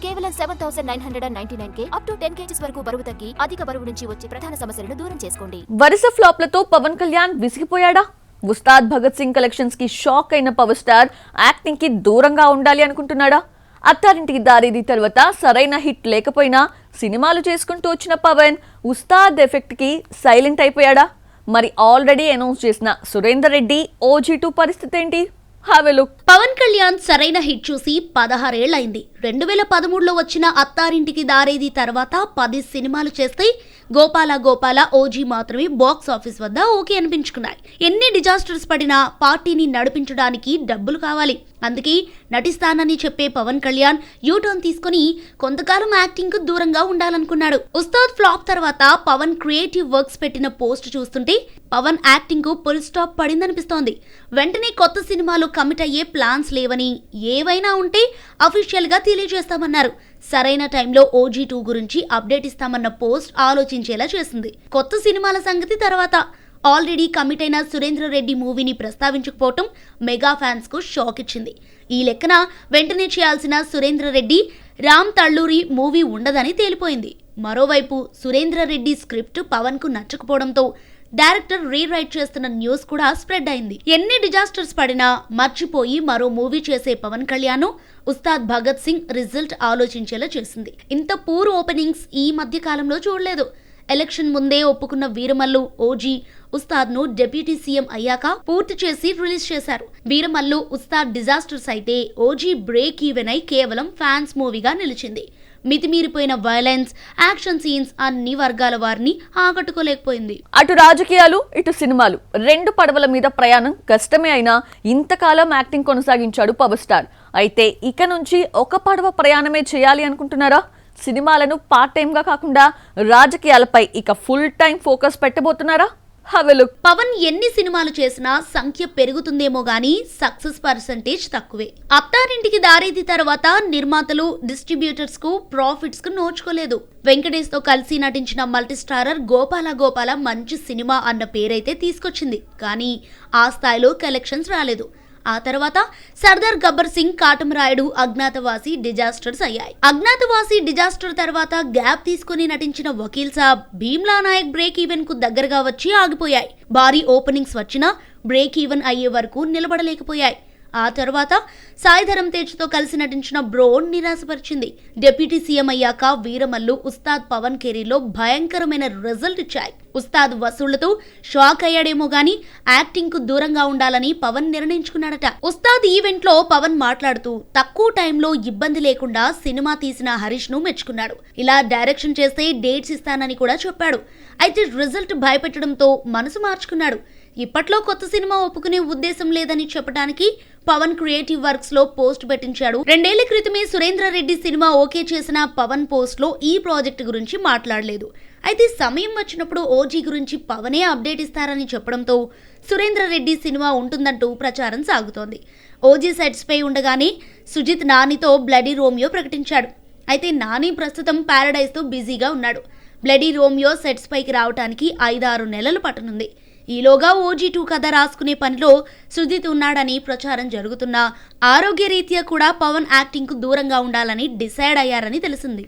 కేవలం 7,999K up to 10 kgs వరకు బరువు తగ్గి అధిక బరువు నుంచి వచ్చే ప్రధాన సమస్యలను దూరం చేసుకోండి. వరుస ఫ్లాప్లతో పవన్ కళ్యాణ్ విసిగిపోయాడా? ఉస్తాద్ భగత్ సింగ్ కలెక్షన్స్ కి షాక్ అయిన పవర్ స్టార్ యాక్టింగ్ కి దూరంగా ఉండాలి అనుకుంటున్నాడా? అత్తారింటికి దారేది తర్వాత సరైన హిట్ లేకపోయినా సినిమాలు చేసుకుంటూ వచ్చిన పవన్ ఉస్తాద్ ఎఫెక్ట్ కి సైలెంట్ అయిపోయాడా? మరి ఆల్రెడీ అనౌన్స్ చేసిన సురేందర్ రెడ్డి OG2 పరిస్థితి ఏంటి? Have a look. Pawan Kalyan సరైన హిట్ చూసి 16 ఏళ్లైంది. 2013లో వచ్చిన అత్తారింటికి దారేది తర్వాత 10 సినిమాలు చేస్తే గోపాల గోపాల OG మాత్రమే బాక్స్ ఆఫీస్ వద్ద ఓకే అనిపించుకున్నాయి. ఎన్ని డిజాస్టర్స్ పడినా పార్టీని నడిపించడానికి డబ్బులు కావాలి. అందుకే నటిస్తానని చెప్పే పవన్ కళ్యాణ్ యూటర్న్ తీసుకుని కొంతకాలం యాక్టింగ్ కు దూరంగా ఉండాలనుకున్నాడు. ఉస్తాద్ ఫ్లాప్ తర్వాత పవన్ క్రియేటివ్ వర్క్స్ పెట్టిన పోస్ట్ చూస్తుంటే పవన్ యాక్టింగ్ కు ఫుల్ స్టాప్ పడిందనిపిస్తోంది. వెంటనే కొత్త సినిమాలు కమిట్ అయ్యే ప్లాన్స్ లేవని, ఏవైనా ఉంటే అఫీషియల్ గా తెలియజేస్తామన్నారు. సరైన టైంలో OG2 గురించి అప్డేట్ ఇస్తామన్న పోస్ట్ ఆలోచించేలా చేసింది. కొత్త సినిమాల సంగతి తర్వాత ఆల్రెడీ కమిట్ అయిన సురేంద్ర రెడ్డి మూవీని ప్రస్తావించకపోవటం మెగా ఫ్యాన్స్ కు షాక్ ఇచ్చింది. ఈ లెక్కన వెంటనే చేయాల్సిన సురేంద్ర రెడ్డి రామ్ తల్లూరి మూవీ ఉండదని తేలిపోయింది. మరోవైపు సురేంద్ర రెడ్డి స్క్రిప్ట్ పవన్ కు నచ్చకపోవడంతో డైరెక్టర్ రీరైట్ చేస్తున్న న్యూస్ కూడా స్ప్రెడ్ అయింది. ఎన్ని డిజాస్టర్స్ పడినా మర్చిపోయి మరో మూవీ చేసే పవన్ కళ్యాణ్ ఉస్తాద్ భగత్ సింగ్ రిజల్ట్ ఆలోచించేలా చేసింది. ఇంత పూర్ ఓపెనింగ్స్ ఈ మధ్య కాలంలో చూడలేదు. ఎలక్షన్ ముందే ఒప్పుకున్న వీరమల్లు OG ఉస్తాద్ ను డిప్యూటీ సీఎం అయ్యాక పూర్తి చేసి రిలీజ్ చేశారు. వీరమల్లు ఉస్తాద్ డిజాస్టర్స్ అయితే OG బ్రేక్ ఈవెన్ అయి కేవలం ఫ్యాన్స్ మూవీగా నిలిచింది. మితిమీరిపోయిన వైలెన్స్, యాక్షన్ సీన్స్ అన్ని వర్గాల వారిని ఆకట్టుకోలేకపోయింది. అటు రాజకీయాలు ఇటు సినిమాలు రెండు పడవల మీద ప్రయాణం కష్టమే అయినా ఇంతకాలం యాక్టింగ్ కొనసాగించాడు పవర్ స్టార్. అయితే ఇక నుంచి ఒక పడవ ప్రయాణమే చేయాలి అనుకుంటున్నారా? సినిమాలను పార్ట్ టైం గా కాకుండా రాజకీయాలపై ఇక ఫుల్ టైం ఫోకస్ పెట్టబోతున్నారా? పవన్ ఎన్ని సినిమాలు చేసినా సంఖ్య పెరుగుతుందేమో గానీ సక్సెస్ పర్సెంటేజ్ తక్కువే. అత్తారింటికి దారేది తర్వాత నిర్మాతలు, డిస్ట్రిబ్యూటర్స్ కు ప్రాఫిట్స్ కు నోచుకోలేదు. వెంకటేష్ తో కలిసి నటించిన మల్టీస్టారర్ గోపాల గోపాల మంచి సినిమా అన్న పేరైతే తీసుకొచ్చింది, కానీ ఆ స్థాయిలో కలెక్షన్స్ రాలేదు. ఆ తర్వాత సర్దార్ గబ్బర్ సింగ్, కాటమరాయుడు, అజ్ఞాతవాసి డిజాస్టర్స్ అయ్యాయి. అజ్ఞాతవాసి డిజాస్టర్ తర్వాత గ్యాప్ తీసుకుని నటించిన వకీల్ సాబ్, భీమ్లా నాయక్ బ్రేక్ ఈవెన్ కు దగ్గరగా వచ్చి ఆగిపోయాయి. భారీ ఓపెనింగ్స్ వచ్చినా బ్రేక్ ఈవెన్ అయ్యే వరకు నిలబడలేకపోయాయి. ఆ తర్వాత సాయిధరం తేజ్ తో కలిసి నటించిన బ్రో నిరాశపరిచింది. డిప్యూటీ సీఎం అయ్యాక వీరమల్లు, ఉస్తాద్ పవన్ కెరీర్ లో భయంకరమైన రిజల్ట్ ఇచ్చాయి. ఉస్తాద్ వసూళ్లతో షాక్ అయ్యాడేమో గానీ యాక్టింగ్ కు దూరంగా ఉండాలని పవన్ నిర్ణయించుకున్నాడట. ఉస్తాద్ ఈవెంట్ లో పవన్ మాట్లాడుతూ తక్కువ టైంలో ఇబ్బంది లేకుండా సినిమా తీసిన హరీష్ ను మెచ్చుకున్నాడు. ఇలా డైరెక్షన్ చేస్తే డేట్స్ ఇస్తానని కూడా చెప్పాడు. అయితే రిజల్ట్ భయపెట్టడంతో మనసు మార్చుకున్నాడు. ఇప్పట్లో కొత్త సినిమా ఒప్పుకునే ఉద్దేశం లేదని చెప్పడానికి పవన్ క్రియేటివ్ వర్క్స్ లో పోస్ట్ పెట్టించాడు. 2 ఏళ్ల క్రితమే సురేంద్ర రెడ్డి సినిమా ఓకే చేసిన పవన్ పోస్ట్ లో ఈ ప్రాజెక్ట్ గురించి మాట్లాడలేదు. అయితే సమయం వచ్చినప్పుడు OG గురించి పవనే అప్డేట్ ఇస్తారని చెప్పడంతో సురేంద్ర రెడ్డి సినిమా ఉంటుందంటూ ప్రచారం సాగుతోంది. OG సెట్స్ పై ఉండగానే సుజిత్ నానితో బ్లడీ రోమియో ప్రకటించాడు. అయితే నాని ప్రస్తుతం పారడైజ్ తో బిజీగా ఉన్నాడు. బ్లడీ రోమియో సెట్స్ పైకి రావడానికి 5-6 నెలలు పట్టనుంది. ఈలోగా OG2 కథ రాసుకునే పనిలో సుజిత్ ఉన్నాడని ప్రచారం జరుగుతున్నా ఆరోగ్య రీత్యా కూడా పవన్ యాక్టింగ్ కు దూరంగా ఉండాలని డిసైడ్ అయ్యారని తెలిసింది.